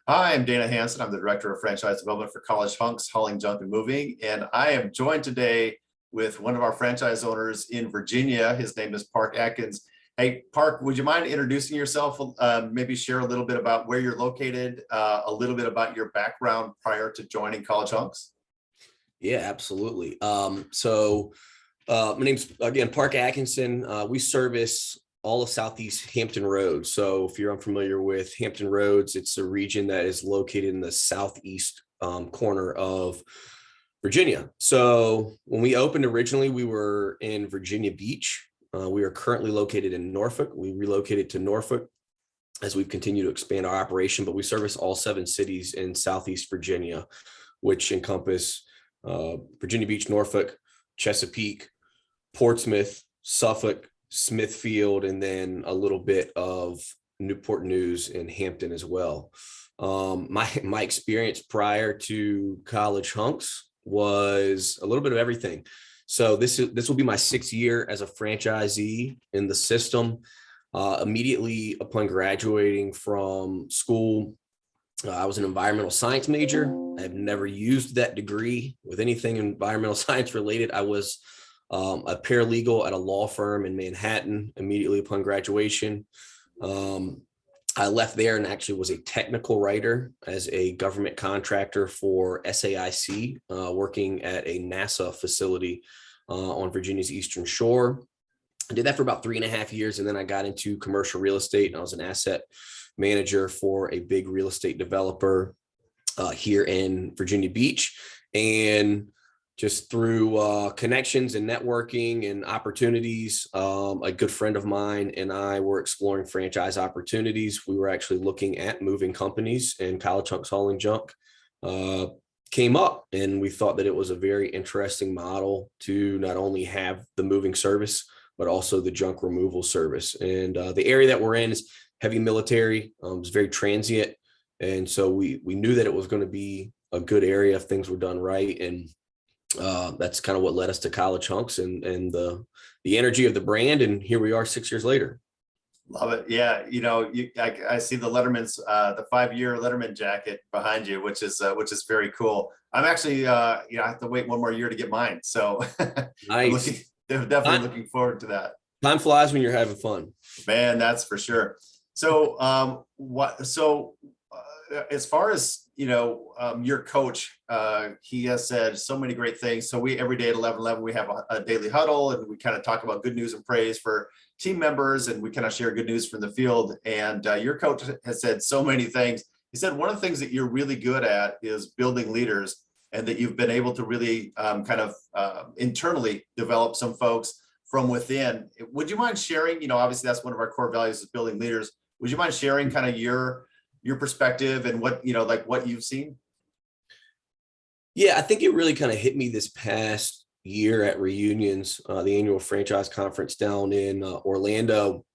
Hi, I'm Dana Hanson. I'm the Director of Franchise Development for College Hunks, Hauling Junk and Moving. And I am joined today with one of our franchise owners in Virginia. His name is Parke Atkinson. Hey, Parke, would you mind introducing yourself? Maybe share a little bit about where you're located, a little bit about your background prior to joining College Hunks? Yeah, absolutely. My name's, again, Parke Atkinson. We service all of Southeast Hampton Roads. So if you're unfamiliar with Hampton Roads, it's a region that is located in the southeast corner of Virginia. So when we opened originally, we were in Virginia Beach. We are currently located in Norfolk. We relocated to Norfolk as we've continued to expand our operation, but we service all 7 cities in Southeast Virginia, which encompass Virginia Beach, Norfolk, Chesapeake, Portsmouth, Suffolk, Smithfield, and then a little bit of Newport News and Hampton as well. My experience prior to College Hunks was a little bit of everything. So this will be my 6th year as a franchisee in the system. Immediately upon graduating from school, I was an environmental science major. I've never used that degree with anything environmental science related. I was a paralegal at a law firm in Manhattan immediately upon graduation. I left there and actually was a technical writer as a government contractor for SAIC, working at a NASA facility on Virginia's Eastern Shore. I did that for about 3.5 years, and then I got into commercial real estate, and I was an asset manager for a big real estate developer here in Virginia Beach. And just through connections and networking and opportunities, a good friend of mine and I were exploring franchise opportunities. We were actually looking at moving companies, and College Hunks Hauling Junk came up, and we thought that it was a very interesting model to not only have the moving service, but also the junk removal service. And the area that we're in is heavy military. It's very transient. And so we knew that it was going to be a good area if things were done right. And that's kind of what led us to College Hunks and the energy of the brand. And here we are 6 years later. Love it. Yeah. I see the Letterman's, the 5-year Letterman jacket behind you, which is very cool. I'm actually, I have to wait one more year to get mine. So Nice. I'm definitely looking forward to that. Time flies when you're having fun. Man, that's for sure. So, as far as your coach, he has said so many great things. So we every day at 11:11 we have a daily huddle, and we kind of talk about good news and praise for team members, and we kind of share good news from the field. And your coach has said so many things. He said one of the things that you're really good at is building leaders, and that you've been able to really internally develop some folks from within. Would you mind sharing? Obviously that's one of our core values is building leaders. Would you mind sharing kind of your perspective and what what you've seen? Yeah, I think it really kind of hit me this past year at Reunions, the annual franchise conference down in Orlando.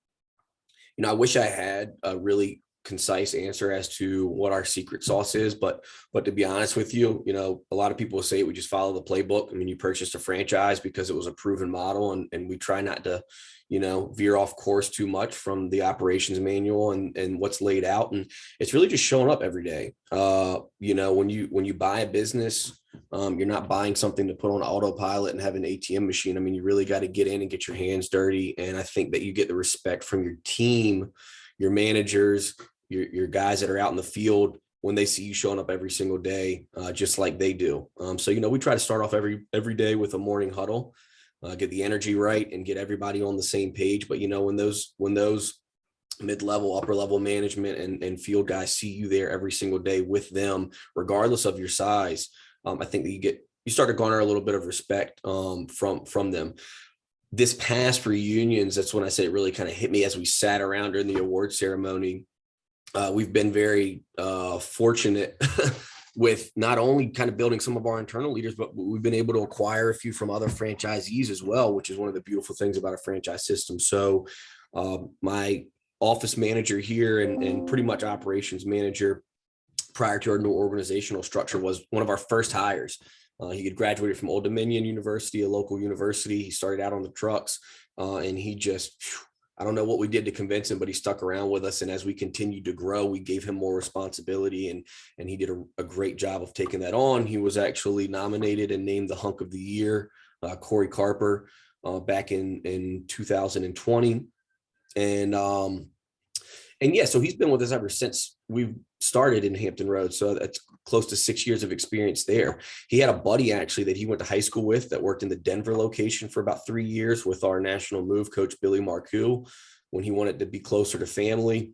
I wish I had a really concise answer as to what our secret sauce is, but to be honest with you, a lot of people say we just follow the playbook. I mean, you purchased a franchise because it was a proven model, and we try not to veer off course too much from the operations manual and what's laid out. And it's really just showing up every day. When you buy a business, you're not buying something to put on autopilot and have an ATM machine. I mean, you really got to get in and get your hands dirty. And I think that you get the respect from your team, your managers, your guys that are out in the field when they see you showing up every single day, just like they do. So we try to start off every day with a morning huddle. Get the energy right and get everybody on the same page. But when those mid-level, upper-level management and field guys see you there every single day with them, regardless of your size, I think that you start to garner a little bit of respect from them. This past Reunions, that's when I say it really kind of hit me as we sat around during the award ceremony. We've been very fortunate with not only kind of building some of our internal leaders, but we've been able to acquire a few from other franchisees as well, which is one of the beautiful things about a franchise system. So my office manager here and pretty much operations manager prior to our new organizational structure was one of our first hires. He had graduated from Old Dominion University, a local university. He started out on the trucks and he just I don't know what we did to convince him, but he stuck around with us. And as we continued to grow, we gave him more responsibility, and he did a great job of taking that on. He was actually nominated and named the Hunk of the Year, Corey Carper, back in 2020. And yeah, so he's been with us ever since we've started in Hampton Roads. So that's close to 6 years of experience there. He had a buddy actually that he went to high school with that worked in the Denver location for about 3 years with our national move coach, Billy Marcoux. When he wanted to be closer to family,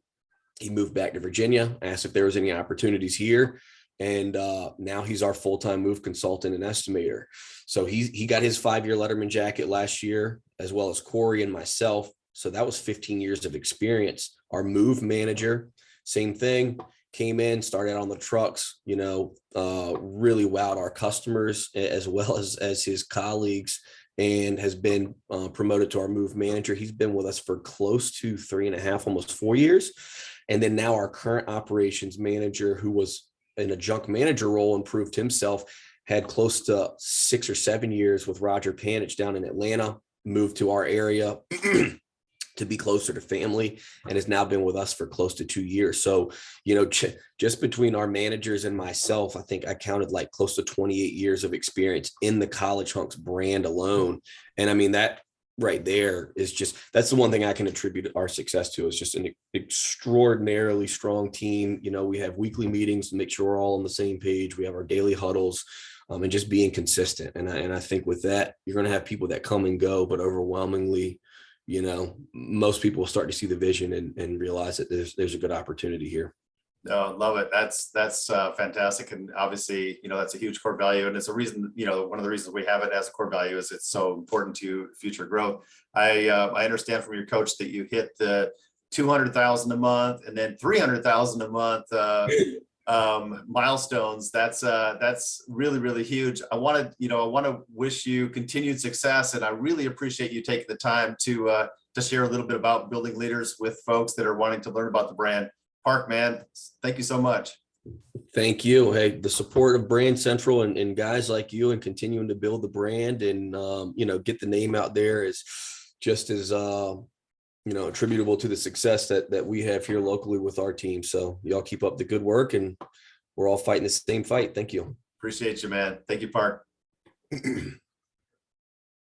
he moved back to Virginia, asked if there was any opportunities here. And now he's our full-time move consultant and estimator. So he got his 5-year Letterman jacket last year, as well as Corey and myself. So that was 15 years of experience. Our move manager, same thing, came in, started on the trucks, really wowed our customers as well as his colleagues, and has been promoted to our move manager. He's been with us for close to 3.5, almost 4 years. And then now our current operations manager, who was in a junk manager role and proved himself, had close to 6 or 7 years with Roger Panich down in Atlanta, moved to our area to be closer to family, and has now been with us for close to 2 years. So, just between our managers and myself, I think I counted like close to 28 years of experience in the College Hunks brand alone. And I mean, that right there is that's the one thing I can attribute our success to, is just an extraordinarily strong team. We have weekly meetings to make sure we're all on the same page. We have our daily huddles, and just being consistent. And I think with that, you're going to have people that come and go, but overwhelmingly, most people will start to see the vision and realize that there's a good opportunity here. No, love it. That's fantastic. And obviously, that's a huge core value. And it's a reason, one of the reasons we have it as a core value is it's so important to future growth. I understand from your coach that you hit the 200,000 a month and then 300,000 a month milestones. That's really, really huge. I want to wish you continued success, and I really appreciate you taking the time to share a little bit about building leaders with folks that are wanting to learn about the brand. Parke, man, thank you so much. Thank you. Hey, the support of Brand Central and guys like you, and continuing to build the brand and get the name out there is just as attributable to the success that we have here locally with our team. So y'all keep up the good work, and we're all fighting the same fight. Thank you. Appreciate you, man. Thank you, Parke.